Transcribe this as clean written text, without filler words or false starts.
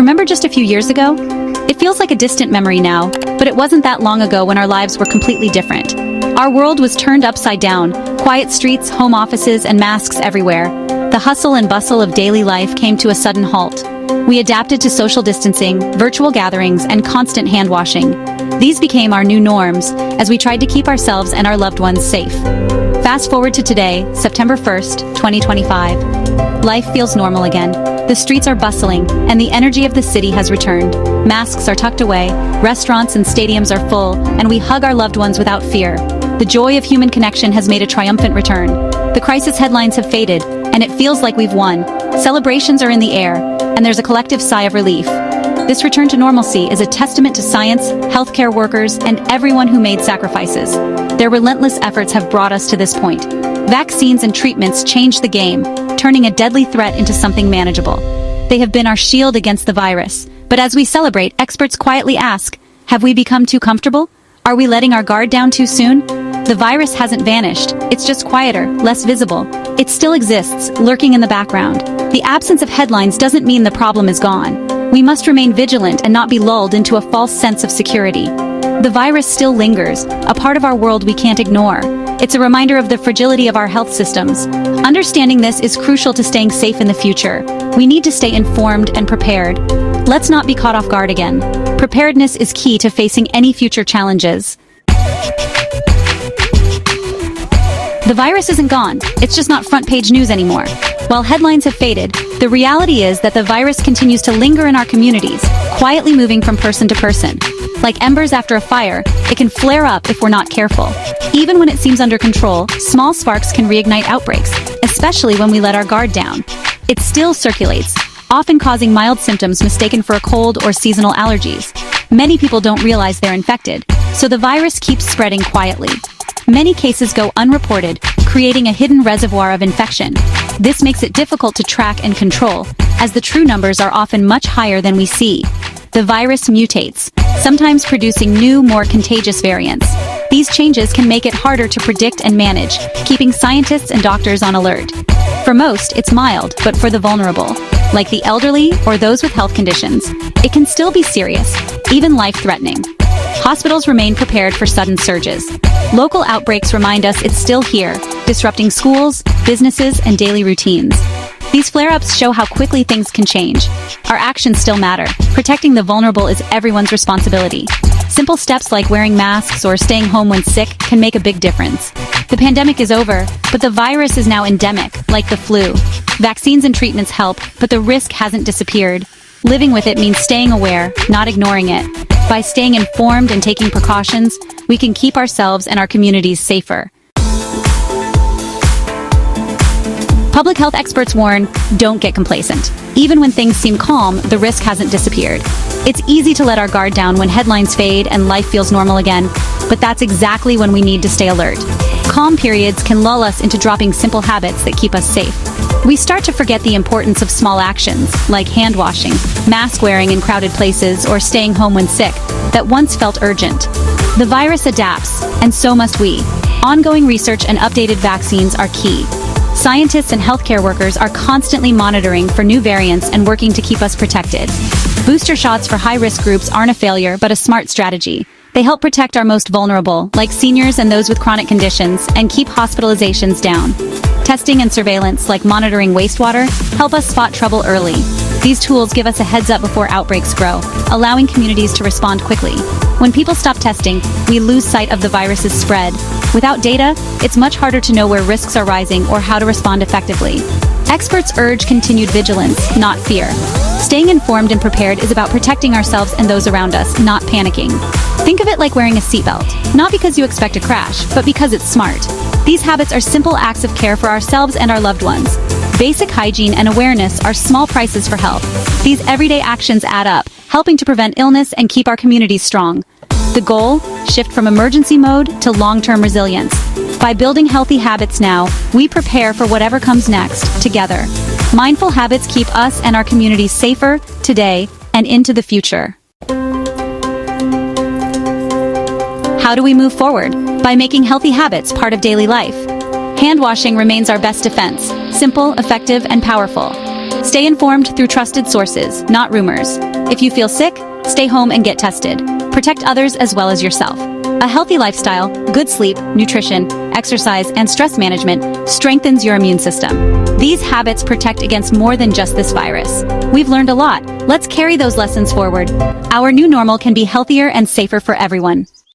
Remember just a few years ago? It feels like a distant memory now, but it wasn't that long ago when our lives were completely different. Our world was turned upside down, quiet streets, home offices, and masks everywhere. The hustle and bustle of daily life came to a sudden halt. We adapted to social distancing, virtual gatherings, and constant hand washing. These became our new norms as we tried to keep ourselves and our loved ones safe. Fast forward to today, September 1st, 2025. Life feels normal again. The streets are bustling, and the energy of the city has returned. Masks are tucked away, restaurants and stadiums are full, and we hug our loved ones without fear. The joy of human connection has made a triumphant return. The crisis headlines have faded, and it feels like we've won. Celebrations are in the air, and there's a collective sigh of relief. This return to normalcy is a testament to science, healthcare workers, and everyone who made sacrifices. Their relentless efforts have brought us to this point. Vaccines and treatments changed the game, turning a deadly threat into something manageable. They have been our shield against the virus. But as we celebrate, experts quietly ask, have we become too comfortable? Are we letting our guard down too soon? The virus hasn't vanished. It's just quieter, less visible. It still exists, lurking in the background. The absence of headlines doesn't mean the problem is gone. We must remain vigilant and not be lulled into a false sense of security. The virus still lingers, a part of our world we can't ignore. It's a reminder of the fragility of our health systems. Understanding this is crucial to staying safe in the future. We need to stay informed and prepared. Let's not be caught off guard again. Preparedness is key to facing any future challenges. The virus isn't gone. It's just not front-page news anymore. While headlines have faded, the reality is that the virus continues to linger in our communities, quietly moving from person to person. Like embers after a fire, it can flare up if we're not careful. Even when it seems under control, small sparks can reignite outbreaks, especially when we let our guard down. It still circulates, often causing mild symptoms mistaken for a cold or seasonal allergies. Many people don't realize they're infected, so the virus keeps spreading quietly. Many cases go unreported, creating a hidden reservoir of infection. This makes it difficult to track and control, as the true numbers are often much higher than we see. The virus mutates, sometimes producing new, more contagious variants. These changes can make it harder to predict and manage, keeping scientists and doctors on alert. For most, it's mild, but for the vulnerable, like the elderly or those with health conditions, it can still be serious, even life-threatening. Hospitals remain prepared for sudden surges. Local outbreaks remind us it's still here, disrupting schools, businesses, and daily routines. These flare-ups show how quickly things can change. Our actions still matter. Protecting the vulnerable is everyone's responsibility. Simple steps like wearing masks or staying home when sick can make a big difference. The pandemic is over, but the virus is now endemic, like the flu. Vaccines and treatments help, but the risk hasn't disappeared. Living with it means staying aware, not ignoring it. By staying informed and taking precautions, we can keep ourselves and our communities safer. Public health experts warn, don't get complacent. Even when things seem calm, the risk hasn't disappeared. It's easy to let our guard down when headlines fade and life feels normal again, but that's exactly when we need to stay alert. Calm periods can lull us into dropping simple habits that keep us safe. We start to forget the importance of small actions, like hand washing, mask wearing in crowded places, or staying home when sick, that once felt urgent. The virus adapts, and so must we. Ongoing research and updated vaccines are key. Scientists and healthcare workers are constantly monitoring for new variants and working to keep us protected. Booster shots for high-risk groups aren't a failure, but a smart strategy. They help protect our most vulnerable, like seniors and those with chronic conditions, and keep hospitalizations down. Testing and surveillance, like monitoring wastewater, help us spot trouble early. These tools give us a heads up before outbreaks grow, allowing communities to respond quickly. When people stop testing, we lose sight of the virus's spread. Without data, it's much harder to know where risks are rising or how to respond effectively. Experts urge continued vigilance, not fear. Staying informed and prepared is about protecting ourselves and those around us, not panicking. Think of it like wearing a seatbelt, not because you expect a crash, but because it's smart. These habits are simple acts of care for ourselves and our loved ones. Basic hygiene and awareness are small prices for health. These everyday actions add up, helping to prevent illness and keep our communities strong. The goal? Shift from emergency mode to long-term resilience. By building healthy habits now, we prepare for whatever comes next, together. Mindful habits keep us and our communities safer, today, and into the future. How do we move forward? By making healthy habits part of daily life. Hand washing remains our best defense, simple, effective, and powerful. Stay informed through trusted sources, not rumors. If you feel sick, stay home and get tested. Protect others as well as yourself. A healthy lifestyle, good sleep, nutrition, exercise, and stress management strengthens your immune system. These habits protect against more than just this virus. We've learned a lot. Let's carry those lessons forward. Our new normal can be healthier and safer for everyone.